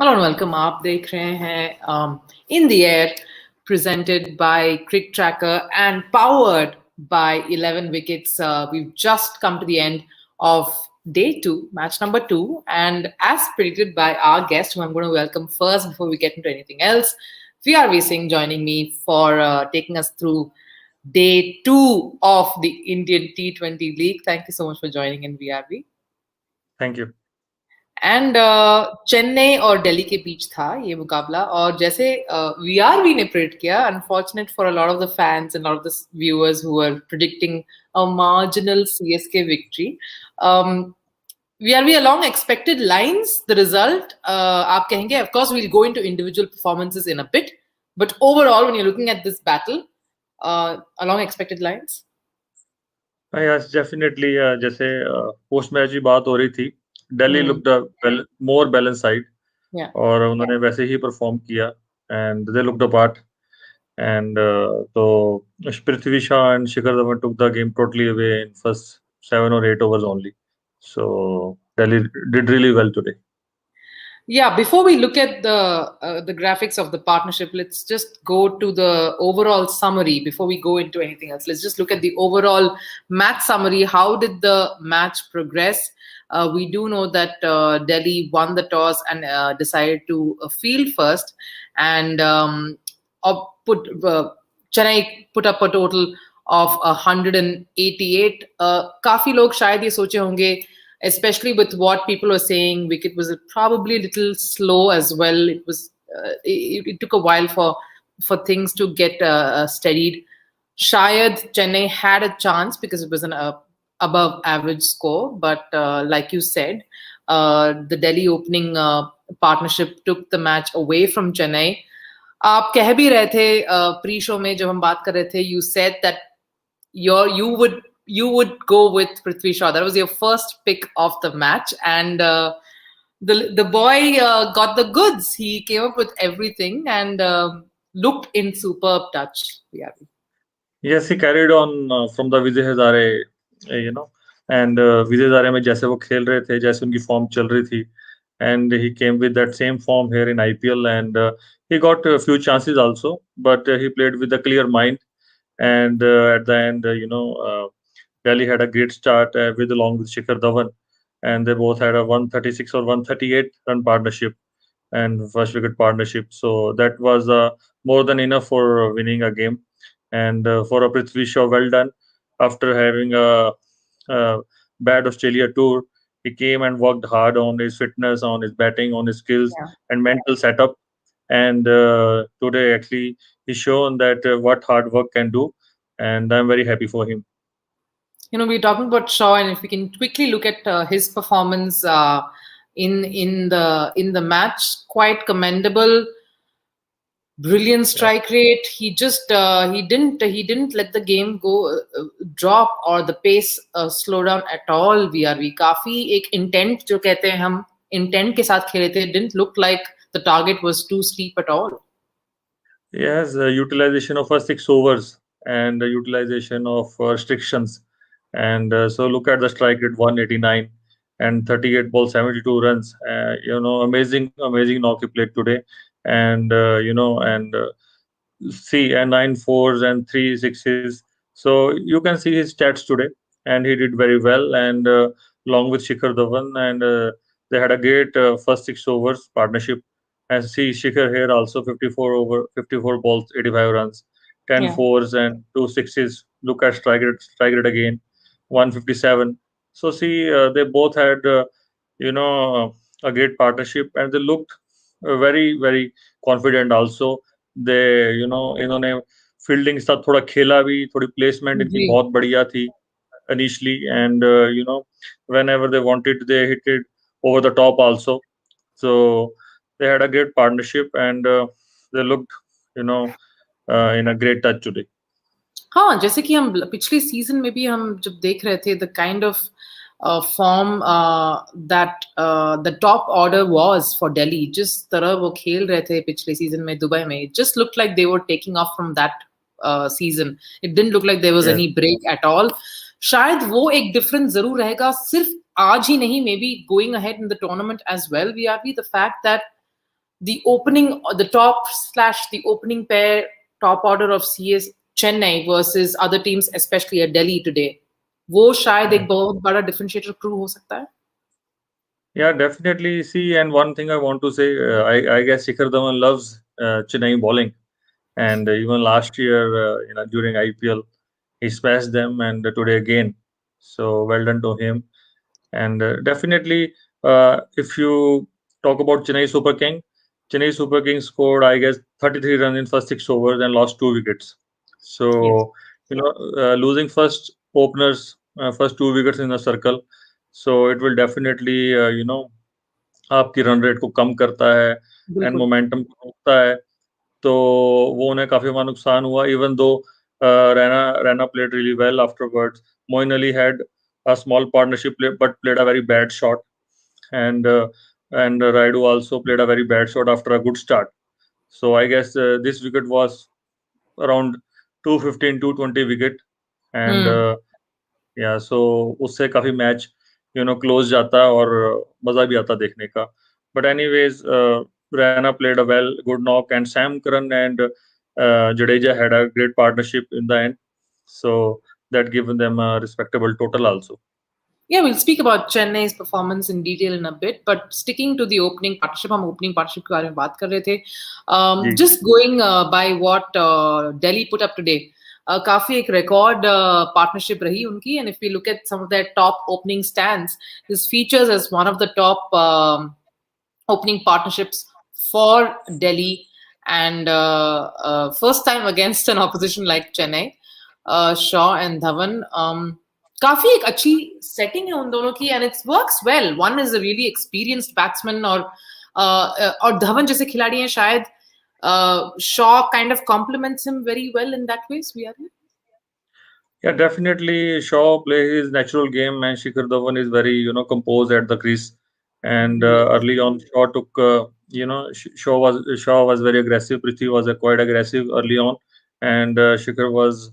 Hello and welcome. आप देख रहे हैं In the Air, presented by CricTracker and powered by 11 wickets. We've just come to the end of day 2, match number 2, and as predicted by our guest, who I'm going to welcome first before we get into anything else, VRV Singh joining me for taking us through day 2 of the Indian T20 League. Thank you so much for joining in, VRV. Thank you. And Chennai और दिल्ली के बीच था ये मुकाबला और जैसे VRV ने predict किया unfortunate for a lot of the fans and lot of the viewers who are predicting a marginal CSK victory VRV along expected lines the result आप कहेंगे of course we'll go into individual performances in a bit but overall when you're looking at this battle along expected lines yes definitely जैसे post match की बात हो रही थी Delhi looked more balance side yeah और उन्होंने वैसे ही परफॉर्म किया and they looked apart and तो Prithvi Shaw and Shikhar Dhawan took the game totally away in first 7 or 8 overs only, so Delhi did really well today. Yeah, before we look at the graphics of the partnership, let's just go to the overall summary before we go into anything else. Let's just look at the overall match summary. How did the match progress? We do know that Delhi won the toss and decided to field first, and Chennai put up a total of 188. काफी लोग शायद ये सोचे होंगे, especially with what people were saying, wicket was probably a little slow as well. It was it took a while for things to get steadied. Shayad Chennai had a chance because it was an above average score, but like you said, the Delhi opening partnership took the match away from Chennai. आप कह भी रहे थे pre show में जब हम बात कर रहे थे, you said that you would go with Prithvi Shaw. That was your first pick of the match, and the boy got the goods. He came up with everything and looked in superb touch. Yeah. Yes, he carried on from the Vijay Hazare, you know, and Vijay Hazare में जैसे वो खेल रहे थे, जैसे उनकी form चल रही थी, and he came with that same form here in IPL, and he got a few chances also, but he played with a clear mind, and at the end, Delhi had a great start with along with Shikhar Dhawan, and they both had a 136 or 138 run partnership and first wicket partnership, so that was more than enough for winning a game. And for a Prithvi Shaw, well done. After having a bad Australia tour, he came and worked hard on his fitness, on his batting, on his skills Yeah. and mental setup. And today, actually, he's shown that what hard work can do. And I'm very happy for him. You know, we're talking about Shaw, and if we can quickly look at his performance in the match, quite commendable. Brilliant strike rate. He just he didn't let the game go drop or the pace slow down at all. VRV काफी एक intent जो कहते हैं हम intent के साथ खेले थे. It didn't look like the target was too steep at all. Yes, utilization of 6 overs and utilization of restrictions. And so look at the strike rate 189 and 38 balls, 72 runs. Amazing knock he played today. And, see, and 9 4s and 3 6s. So you can see his stats today. And he did very well. And along with Shikhar Dhawan, and they had a great first 6 overs partnership. And see Shikhar here also 54 balls, 85 runs, 10 Yeah. fours and 2 6s. Look at strike rate again, 157. So see, they both had a great partnership, and they looked very confident also. They इन्होंने fielding के साथ थोड़ा खेला भी, थोड़ी placement इनकी जी. बहुत बढ़िया थी initially, and whenever they wanted, they hit it over the top also. So they had a great partnership, and they looked in a great touch today. हाँ, जैसे कि हम पिछले सीजन में भी हम जब देख रहे थे the kind of form that the top order was for Delhi, जिस तरह वो खेल रहे थे पिछले सीजन में दुबई में, it just looked like they were taking off from that season. It didn't look like there was Yes. any break at all. शायद वो एक डिफरेंस जरूर रहेगा, सिर्फ आज ही नहीं, maybe going ahead in the tournament as well. VRV, the fact that the top slash the opening pair, top order of CS Chennai versus other teams, especially at Delhi today, वो शायद एक बहुत बड़ा differentiator crew हो सकता है. Yeah, definitely. See, and one thing I want to say, I guess Shikhar Dhawan loves Chennai bowling, and even last year, during IPL, he smashed them, and today again. So well done to him. And definitely, if you talk about Chennai Super King scored, I guess, 33 runs in first 6 overs and lost 2 wickets. Yes. So, losing first 2 wickets in a circle. So it will definitely, आपकी run rate को कम करता है and बिल्कुल. Momentum को रोकता है. तो वो उन्हें काफी हमारा नुकसान हुआ. Even though Raina Raina played really well afterwards. Moin Ali had a small partnership but played a very bad shot, and Raidu also played a very bad shot after a good start. So I guess this wicket was around 215 220 wicket, and या सो उससे काफी match close जाता है और मजा भी आता देखने का. But anyways, Raina played a well good knock and Sam Curran and Jadeja had a great partnership in the end, so that given them a respectable total also. Yeah, we'll speak about Chennai's performance in detail in a bit, but sticking to the opening partnership, हम opening partnership के बारे में बात कर रहे थे. जी. Just going by what Delhi put up today, काफी एक record partnership रही उनकी, and if we look at some of their top opening stands, this features as one of the top opening partnerships for Delhi, and first time against an opposition like Chennai. Shaw and Dhawan. काफी एक अच्छी setting है उन दोनों की, and it's works well. One is a really experienced batsman, और धवन जैसे खिलाड़ी हैं, शायद Shaw kind of compliments him very well in that way. Yeah, definitely Shaw play his natural game, and Shikhar Dhawan is very, composed at the crease. And early on, Shaw took, Shaw was very aggressive. Prithvi was quite aggressive early on, and Shikhar was,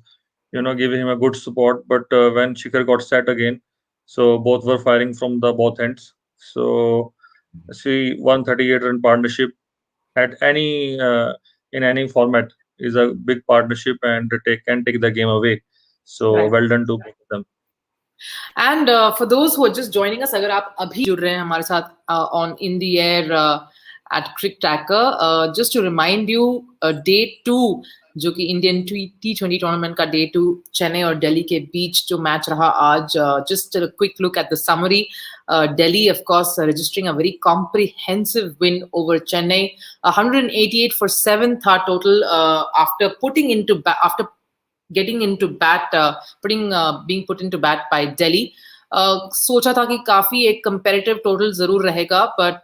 giving him a good support. But when Shikhar got set again, so both were firing from the both ends. So see, 138 run partnership at in any format is a big partnership and can take the game away. So Right. well done to both of them. And for those who are just joining us, अगर आप अभी जुड़ रहे हैं हमारे साथ on In the Air at CricTracker, just to remind you, day 2 जो कि इंडियन T20 टूर्नामेंट का day 2 चेन्नई और दिल्ली के बीच जो मैच रहा आज. Just a quick look at the summary. Delhi, of course, registering a very comprehensive win over Chennai. 188 for 7th total after getting into bat, being put into bat by Delhi. सोचा था कि काफी एक comparative total जरूर रहेगा, but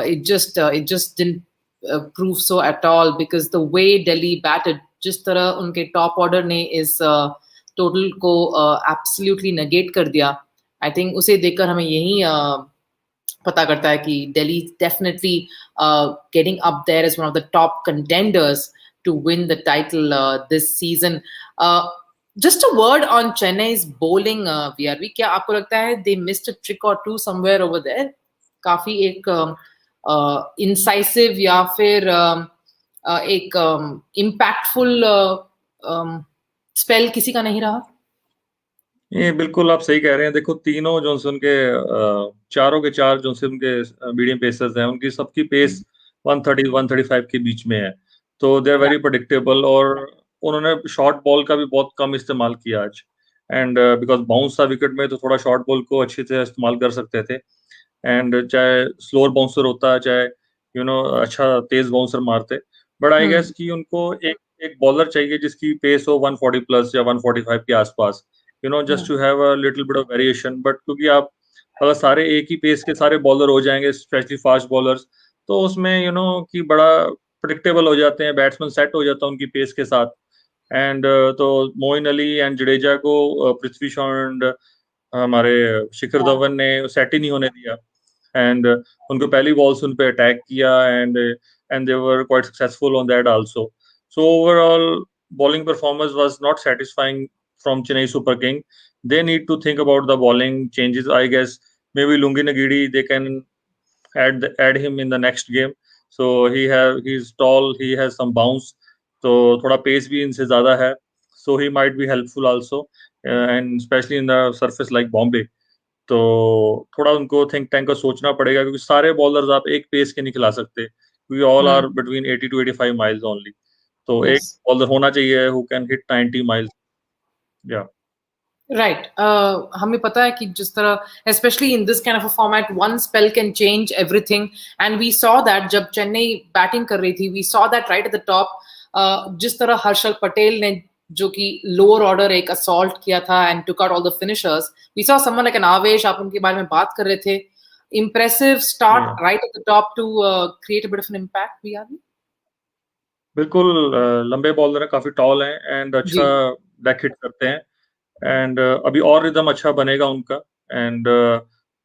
it just didn't prove so at all, because the way Delhi batted, जिस तरह उनके top order ने इस total को absolutely negate कर दिया, I think उसे देखकर हमें यही पता करता है कि Delhi is definitely getting up there as one of the top contenders to win the title this season. Just a word on Chennai's bowling, VRV. क्या आपको लगता है they missed a trick or two somewhere over there? काफी एक incisive या फिर एक impactful spell किसी का नहीं रहा? ये बिल्कुल आप सही कह रहे हैं. देखो, तीनों जो उनके चारों के चार जो उनके मीडियम पेसर्स हैं, उनकी सबकी पेस 130 135 के बीच में है. तो दे आर वेरी प्रेडिक्टेबल, और उन्होंने शॉर्ट बॉल का भी बहुत कम इस्तेमाल किया आज. एंड बिकॉज बाउंस था विकेट में, तो थोड़ा शॉर्ट बॉल को अच्छी तरह इस्तेमाल कर सकते थे. एंड चाहे स्लोअर बाउंसर होता, चाहे अच्छा तेज बाउंसर मारते, बट आई गेस कि उनको एक बॉलर चाहिए जिसकी पेस हो 140 प्लस या 145 के आसपास, just to have a little bit of variation. But क्योंकि आप अगर सारे एक ही पेस के सारे बॉलर हो जाएंगे, स्पेशली फास्ट बॉलर्स, तो उसमें कि बड़ा प्रिडिक्टेबल हो जाते हैं, बैट्समैन सेट हो जाता है उनकी पेस के साथ. एंड तो मोइन अली एंड जडेजा को पृथ्वी शॉ एंड हमारे शिखर धवन ने सेट ही नहीं होने दिया. एंड उनको पहली बॉल से उन पे अटैक किया, and they were quite successful on that also. So overall bowling performance was not satisfying from Chennai Super King. They need to think about the bowling changes. I guess maybe Lungi Nagiri, they can add him in the next game. So he's tall, he has some bounce, तो थोड़ा pace भी इनसे ज़्यादा है, so he might be helpful also, and especially in the surface like Bombay. तो थोड़ा उनको think tank का सोचना पड़ेगा, क्योंकि सारे बॉलर्स आप एक पेस के नहीं खिला सकते, क्योंकि all are between 80 to 85 miles only. तो एक Yes. बॉलर होना चाहिए हु कैन हिट 90 माइल्स। या राइट हमें पता है कि जिस तरह specially in this kind of a format one spell can change everything and we saw that जब चेन्नई बैटिंग कर रही थी we saw that right at the top जिस तरह हर्षल पटेल ने जो कि लोअर ऑर्डर एक असॉल्ट किया था and took out all the finishers we saw someone like an Avesh आप उनके बारे में बात कर रहे थे impressive start right at the top to create a bit of an impact VRV बिल्कुल, लंबे बॉलर हैं, काफी टॉल हैं एंड जी अच्छा बैक हिट करते हैं। एंड अभी और रिदम अच्छा बनेगा उनका। एंड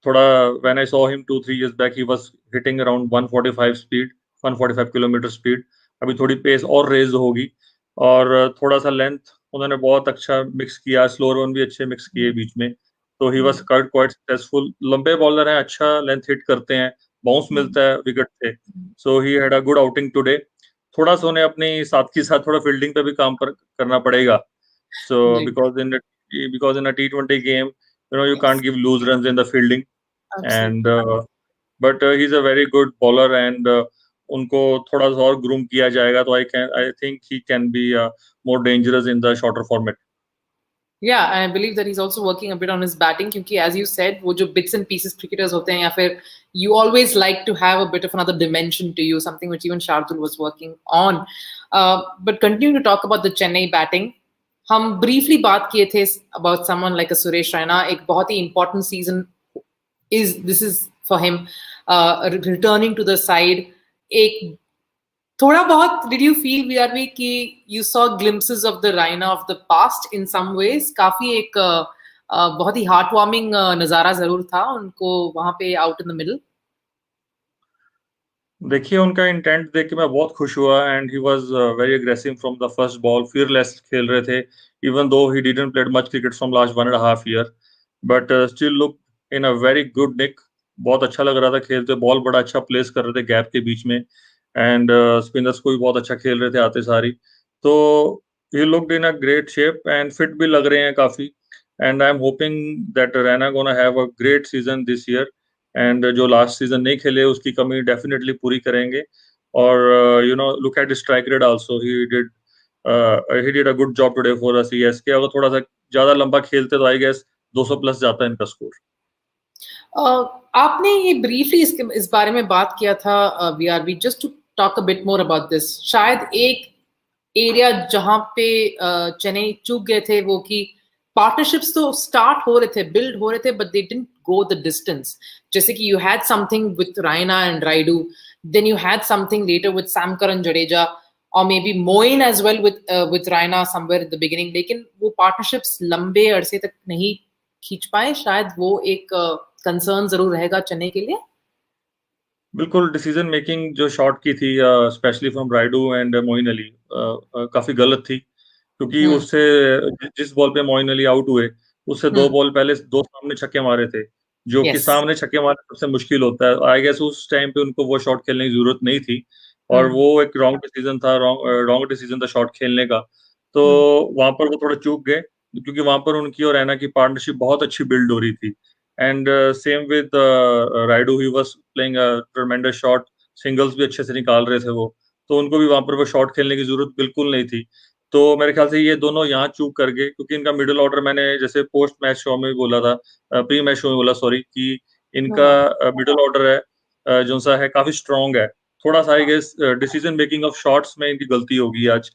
थोड़ा when I saw him 2-3 years back he was hitting around 145 speed, 145 kilometre speed. अभी थोड़ी पेस और रेज होगी, और थोड़ा सा लेंथ उन्होंने बहुत अच्छा मिक्स किया, स्लो रन भी अच्छे मिक्स किए बीच में, तो ही वाज क्वाइट सक्सेसफुल। लंबे बॉलर हैं, अच्छा लेंथ हिट करते हैं, बाउंस मिलता है विकेट से, so he had a good outing today. थोड़ा सा उन्हें अपनी साथ के साथ थोड़ा फील्डिंग पे भी काम करना पड़ेगा। So ji because in a T20 game, you yes can't give loose runs in the fielding, and absolutely but he's a very good bowler, and उनको थोड़ा सा और ग्रूम किया जाएगा तो I think he can be more dangerous in the shorter format. Yeah, I believe that he's also working a bit on his batting क्योंकि as you said वो जो bits and pieces cricketers होते हैं या फिर you always like to have a bit of another dimension to you, something which even Shardul was working on. But continuing to talk about the Chennai batting, हम briefly बात किए थे about someone like a Suresh Raina, एक बहुत ही important season this is for him, returning to the side. एक थोड़ा बहुत did you feel VRV कि you saw glimpses of the Raina of the past in some ways? काफी एक बहुत ही heart warming नजारा जरूर था उनको वहां पे आउट इन द मिडल। देखिए, उनका इंटेंट देख के मैं बहुत खुश हुआ, and he was very aggressive from the first ball, fearless खेल रहे थे, even though he didn't played much cricket from last 1.5 year, but still look in a very good nick. बहुत अच्छा लग रहा था खेलते, बॉल बड़ा अच्छा प्लेस कर रहे थे गैप के बीच में, एंड स्पिनर्स को भी बहुत अच्छा खेल रहे थे आते सारी। तो he looked in a great shape and fit भी लग रहे हैं काफी, and I am hoping that Raina gonna have a great season this year, and जो लास्ट सीजन नहीं खेले उसकी कमी डेफिनेटली पूरी करेंगे। और look at strike rate also, he did a good job today for us CSK. अगर थोड़ा सा ज्यादा लंबा खेलते तो आई गेस 200 प्लस जाता है इनका स्कोर। आपने ये ब्रीफली इस बारे में बात किया था VRV, just to talk a bit more about this. शायद एक एरिया जहां पे चेन्नई चूक गए थे वो कि पार्टनरशिप्स तो स्टार्ट हो रहे थे, बिल्ड हो रहे थे, but they didn't go the distance. जैसे कि you had something with Raina and Rayudu, then you had something later with Sam Curran Jadeja और maybe Moeen as well with Raina somewhere at the beginning, लेकिन वो पार्टनरशिप्स लंबे अरसे तक नहीं खींच पाए। शायद वो एक कंसर्न जरूर रहेगा चेन्नई के लिए। बिल्कुल, डिसीजन मेकिंग जो शॉट की थी specially from Rayudu and Moin Ali, काफी गलत थी, क्योंकि हम्म उससे जिस बॉल पे मोइन अली आउट हुए उससे दो हम्म बॉल पहले दो सामने छक्के मारे थे, जो कि यस सामने छक्के मारना सबसे मुश्किल होता है। आई गेस उस टाइम पे उनको वो शॉट खेलने की जरूरत नहीं थी, और हम्म वो एक रॉन्ग डिसीजन था, रॉन्ग डिसीजन था शॉट खेलने का। तो हम्म वहां पर वो थोड़ा चूक गए, क्योंकि वहां पर उनकी और रैना की पार्टनरशिप बहुत अच्छी बिल्ड हो रही थी। And same with Raidu, he was playing a ट्रेमेंडस shot, singles भी अच्छे से निकाल रहे थे वो, तो उनको भी वहां पर वो शॉट खेलने की जरूरत बिल्कुल नहीं थी। तो मेरे ख्याल से ये दोनों यहाँ चूक कर गए, क्योंकि इनका मिडिल ऑर्डर, मैंने जैसे पोस्ट मैच शो में भी बोला था, प्री मैच शो में बोला सॉरी, कि नो इनका नो मिडिल ऑर्डर है जो सा है काफी स्ट्रांग है। थोड़ा सा I guess decision making of shots में इनकी गलती होगी आज।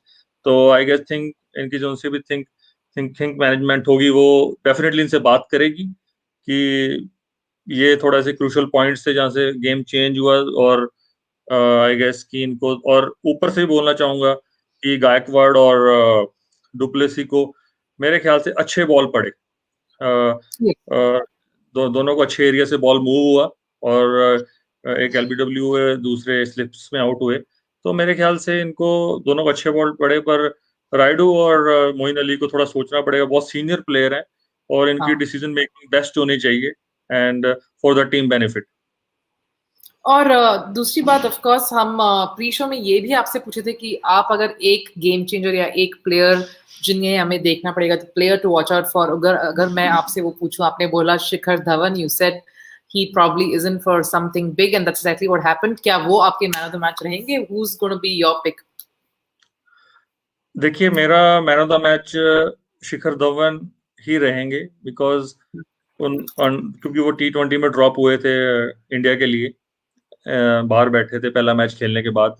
तो आई गेस थिंक इनकी जो उनसे भी थिंक मैनेजमेंट होगी, वो डेफिनेटली इनसे बात करेगी कि ये थोड़ा से क्रूशियल पॉइंट्स थे जहाँ से गेम चेंज हुआ। और आई गेस कि इनको, और ऊपर से भी बोलना चाहूंगा कि गायकवाड़ और डुप्लेसी को मेरे ख्याल से अच्छे बॉल पड़े। दोनों को अच्छे एरिया से बॉल मूव हुआ, और एक एलबीडब्ल्यू हुए, दूसरे स्लिप्स में आउट हुए। तो मेरे ख्याल से इनको दोनों को अच्छे बॉल पड़े, पर राइडू और मोइन अली को थोड़ा सोचना पड़ेगा, बहुत सीनियर प्लेयर हैं, और इनकी हाँ डिसीजन मेकिंग बेस्ट होनी चाहिए, and for the team benefit. और दूसरी बात ऑफ कोर्स हम प्री शो में ये भी आपसे पूछे थे कि आप अगर एक गेम चेंजर या एक प्लेयर जिन्हें हमें देखना पड़ेगा, तो player to watch out for, अगर अगर मैं आपसे वो पूछूं, आपने बोला Shikhar Dhawan, you said he probably isn't for something big, and that's exactly what happened. क्या वो आपके मैन ऑफ द मैच रहेंगे? Who's going to be your pick? देखिए, मेरा man of the match Shikhar Dhawan ही रहेंगे, बिकॉज क्योंकि वो T20 में ड्रॉप हुए थे इंडिया के लिए, बाहर बैठे थे पहला मैच खेलने के बाद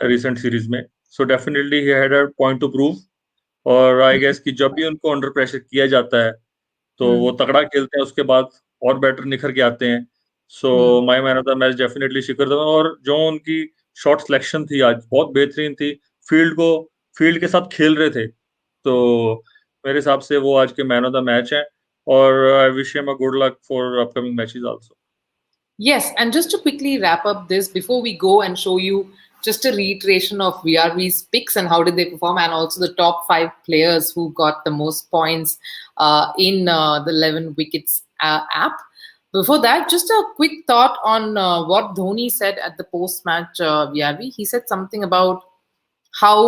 रिसेंट सीरीज में। So definitely he had a point two prove, और आई गेस कि जब भी उनको अंडर प्रेशर किया जाता है तो वो तगड़ा खेलते हैं, उसके बाद और बेटर निखर के आते हैं। So my man of the match definitely Shikhar Dhawan. और जो उनकी शॉट सिलेक्शन थी आज बहुत बेहतरीन थी, फील्ड को फील्ड के साथ खेल रहे थे, तो मेरे हिसाब से वो आज के मैन ऑफ द मैच हैं। और I wish him a good luck for upcoming matches also. Yes, and just to quickly wrap up this before we go and show you just a reiteration of VRV's picks and how did they perform, and also the top 5 players who got the most points in the 11 wickets app. Before that, just a quick thought on what Dhoni said at the post-match VRV. He said something about how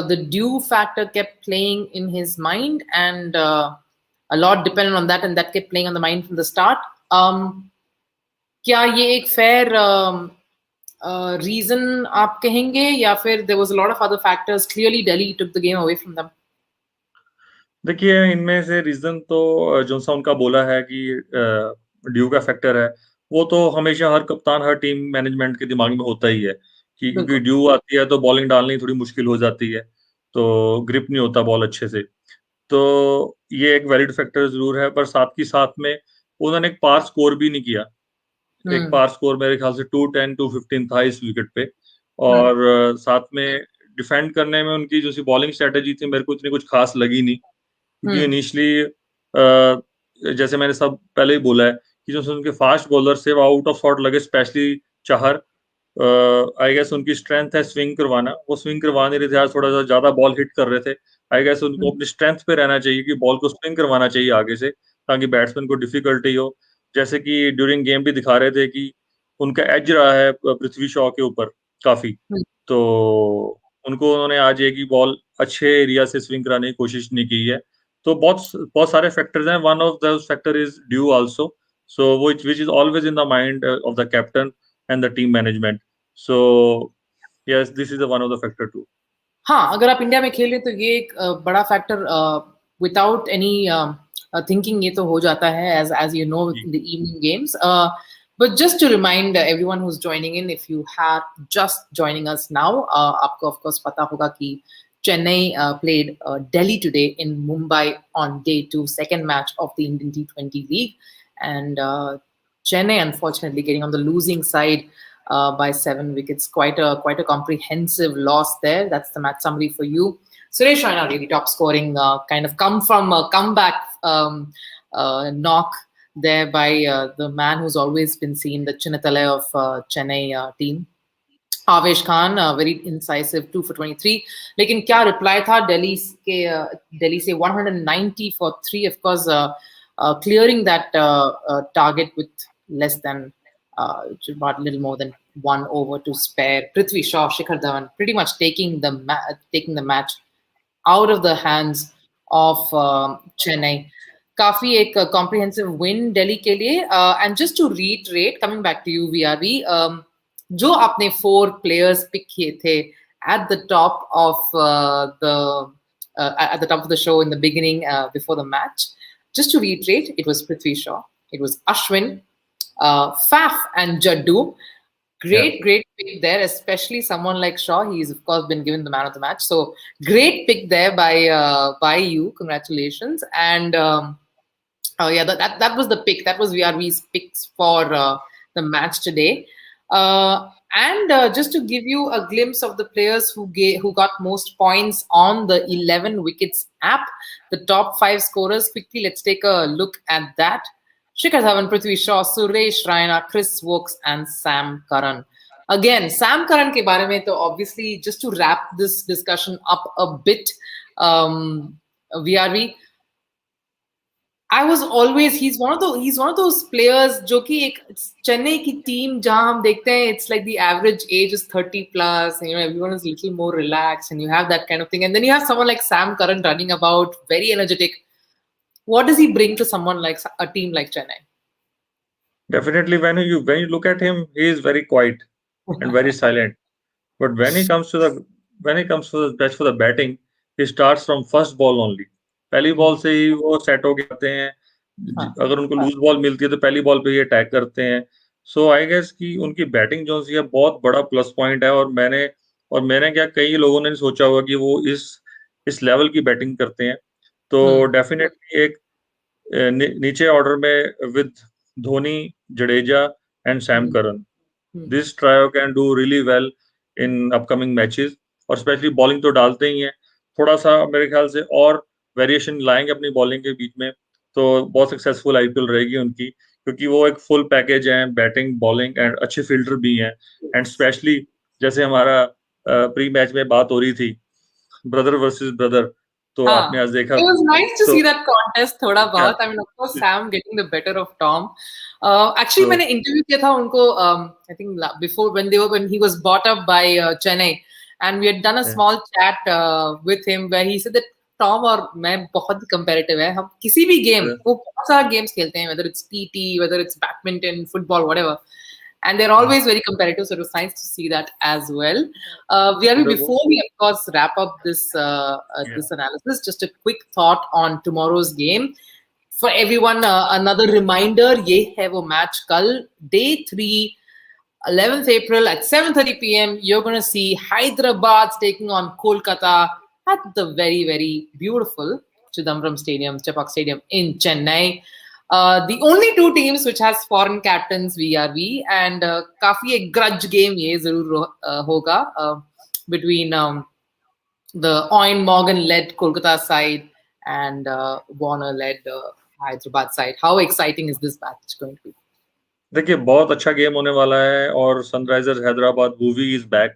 the due factor kept playing in his mind, and a lot depended on that, and that kept playing on the mind from the start. क्या ये एक fair reason आप कहेंगे, या फिर there was a lot of other factors, clearly Delhi took the game away from them? देखिए, इनमें से रीजन तो जो सा उनका बोला है कि ड्यू का फैक्टर है, वो तो हमेशा हर कप्तान, हर टीम मैनेजमेंट के दिमाग में होता ही है कि क्योंकि बिल्कुल। ड्यू आती है तो बॉलिंग डालनी थोड़ी मुश्किल हो जाती है, तो ग्रिप नहीं होता बॉल अच्छे से। तो ये एक वैलिड फैक्टर जरूर है, पर साथ ही साथ में उन्होंने एक पार स्कोर भी नहीं किया। एक हम्म। पार स्कोर मेरे ख्याल से 210 215 था इस विकेट पे। हम्म। और साथ में डिफेंड करने में उनकी जो सी बॉलिंग स्ट्रेटेजी थी, मेरे को इतनी कुछ खास लगी नहीं, क्योंकि हम्म। इनिशियली जैसे मैंने सब पहले ही बोला है कि जो उनके फास्ट बॉलर से वो आउट ऑफ शॉट लगे, स्पेशली चाहर। आई गेस उनकी स्ट्रेंथ है स्विंग करवाना, वो स्विंग करवा नहीं रहे थे आज, थोड़ा सा ज्यादा बॉल हिट कर रहे थे। आई गेस उनको हम्म। अपनी स्ट्रेंथ पे रहना चाहिए कि बॉल को स्विंग करवाना चाहिए आगे से, ताकि बैट्समैन को डिफिकल्टी हो। जैसे कि ड्यूरिंग गेम भी दिखा रहे थे कि उनका एज रहा है पृथ्वी शॉ के ऊपर काफी, हम्म। तो उनको उन्होंने आज एक ही बॉल अच्छे एरिया से स्विंग कराने की कोशिश नहीं की है। तो बहुत बहुत सारे फैक्टर्स हैं, one of the factor is due also, so which is always in the mind of the captain and the team management. So yes, this is the one of the factor too. हाँ, अगर आप India में खेल रहे तो ये एक बड़ा फैक्टर विदाउट एनी थिंकिंग ये तो हो जाता है, as you know, ji in the evening games. But just to remind everyone who's joining in, if you have just joining us now, आपको of course पता होगा कि Chennai played Delhi today in Mumbai on day 2, second match of the Indian T20 League, and Chennai unfortunately getting on the losing side by 7 wickets. Quite a comprehensive loss there. That's the match summary for you. Suresh Raina really top scoring, kind of come from a comeback knock there by the man who's always been seen, the Chinnatale of Chennai team. Avesh Khan, very incisive, 2 for 23. लेकिन क्या reply था दिल्ली से 190 for 3, of course, clearing that target with less than about a little more than 1 over to spare. Prithvi Shaw, Shikhar Dhawan pretty much taking the match out of the hands of Chennai. काफी एक comprehensive win Delhi के लिए. And just to reiterate, coming back to you, VRV, जो आपने 4 players pick किए थे at the top of the show in the beginning, before the match, just to reiterate, it was Prithvi Shaw, it was Ashwin, Faf and Jaddu. yeah Great pick there, especially someone like Shaw. He's of course been given the man of the match, so great pick there by you. Congratulations. And yeah, that was the pick. That was VRV's picks for the match today. And just to give you a glimpse of the players who got most points on the 11 wickets app, the top 5 scorers. Quickly, let's take a look at that. Shikhar Dhawan, Prithvi Shaw, Suresh Raina, Chris Wokes, and Sam Curran. Again, Sam Curran ke baare mein, to obviously, just to wrap this discussion up a bit, VRV, I was always he's one of those players जो कि एक चेन्नई की team जहाँ हम देखते हैं it's like the average age is 30 plus and, you know, everyone is a little more relaxed and you have that kind of thing, and then you have someone like Sam Curran running about very energetic. What does he bring to someone like a team like Chennai? Definitely, when you look at him, he is very quiet and very silent. But when he comes to the best for the batting, he starts from first ball only. पहली ball से ही वो set होके आते हैं. हाँ, अगर उनको loose ball मिलती है तो पहली बॉल पे ही अटैक करते हैं. सो आई गेस कि उनकी बैटिंग जो सी है बहुत बड़ा प्लस पॉइंट है. और मैंने क्या, कई लोगों ने सोचा होगा कि वो इस लेवल की बैटिंग करते हैं. तो हम्म, डेफिनेटली एक नीचे ऑर्डर में with Dhoni, Jadeja and Sam hmm, Curran, hmm, this trio can do really well in upcoming matches. और स्पेशली बॉलिंग तो डालते ही हैं. थोड़ा सा मेरे ख्याल से और वेरिएशन लाएंगे अपनी बॉलिंग के बीच में तो बहुत सक्सेसफुल आईपीएल रहेगी उनकी, क्योंकि वो एक फुल पैकेज है, बैटिंग बॉलिंग एंड अच्छे फील्डर भी हैं. एंड स्पेशली जैसे हमारा प्री मैच में बात हो रही थी, ब्रदर वर्सेस ब्रदर, तो हाँ. आपने आज देखा It was nice to तो see that contest थोड़ा या बहुत. I mean, of course, Sam getting the better of Tom. Actually, तो मैंने interview किया था उनको. I think before when he was bought up by Chennai, and we had done a small chat with him where he said that Tom और मैं बहुत ही competitive है. हम किसी भी game, वो बहुत सारा games खेलते हैं, whether it's TT, whether it's badminton, football, whatever. And they're always very competitive, so it was nice to see that as well. VRV, before we of course wrap up this this analysis, just a quick thought on tomorrow's game. For everyone, another reminder, ये है वो match कल, day 3, 11th April at 7:30 p.m. You're going to see Hyderabad taking on Kolkata at the very, very beautiful Chepak Stadium in Chennai. The only two teams which has foreign captains VRV, and काफी एक grudge game ये जरूर होगा between the Owen Morgan led Kolkata side and Warner led Hyderabad side. How exciting is this match going to be? देखिए, बहुत अच्छा game होने वाला है. और Sunrisers Hyderabad, Bhuvi is back.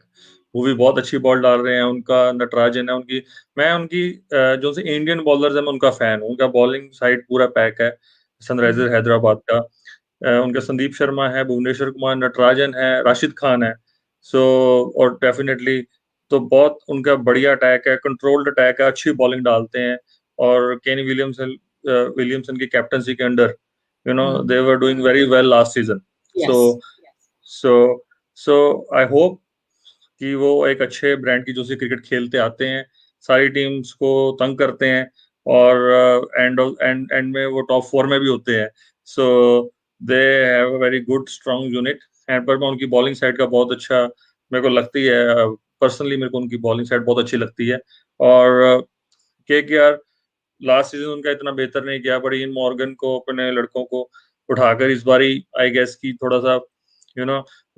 Bhuvi बहुत अच्छी बॉल डाल रहे हैं. उनका नटराजन है, मैं उनकी जो से इंडियन बॉलर्स है मैं उनका फैन हूँ. उनका बॉलिंग साइड पूरा पैक है सनराइजर हैदराबाद का. उनका संदीप शर्मा है, भुवनेश्वर कुमार, नटराजन है, राशिद खान है. सो और डेफिनेटली तो बहुत उनका बढ़िया अटैक है, कंट्रोल्ड अटैक है, अच्छी बॉलिंग डालते हैं. और केनी विलियमसन की कैप्टनसी के under they were doing very well last season. So Yes. so so I hope कि वो एक अच्छे ब्रांड की जो सी क्रिकेट खेलते आते हैं, सारी टीम्स को तंग करते हैं और एंड में वो टॉप 4 में भी होते हैं. So they have a very good strong unit. And पर मैं उनकी बॉलिंग साइड का बहुत अच्छा मेरे को लगती है. पर्सनली मेरे को उनकी बॉलिंग साइड बहुत अच्छी लगती है. और केकेआर लास्ट सीजन उनका इतना बेहतर नहीं किया, बट इन मॉर्गन को, अपने लड़कों को उठाकर इस बारी आई गेस की थोड़ा सा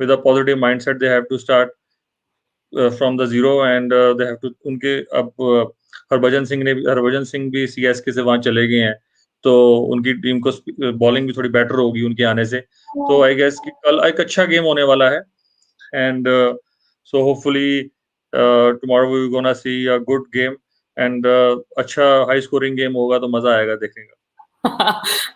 with a positive mindset they have to start from the zero. And they have to उनके अब हरभजन सिंह भी सीएसके से वहां चले गए हैं, तो उनकी टीम को बॉलिंग भी थोड़ी बेटर होगी उनके आने से. तो आई गेस कि कल एक अच्छा गेम होने वाला है. And so hopefully tomorrow we gonna see a good game. And अच्छा हाई स्कोरिंग गेम होगा तो मजा आएगा देखने का.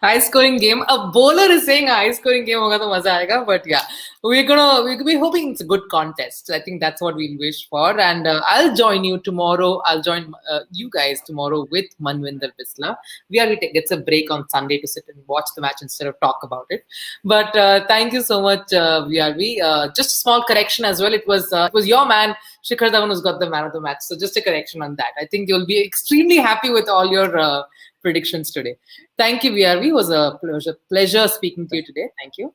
High scoring game. A bowler is saying a high scoring game होगा तो मजा आएगा. But yeah, we're hoping it's a good contest. I think that's what we'll wish for. And I'll join you tomorrow. I'll join you guys tomorrow with Manvinder Bisla. VRV gets a break on Sunday to sit and watch the match instead of talk about it. But thank you so much, VRV. Just a small correction as well. It was your man Shikhar Dhawan who's got the man of the match. So just a correction on that. I think you'll be extremely happy with all your predictions today. Thank you, VRV. It was a pleasure speaking to you today. Thank you.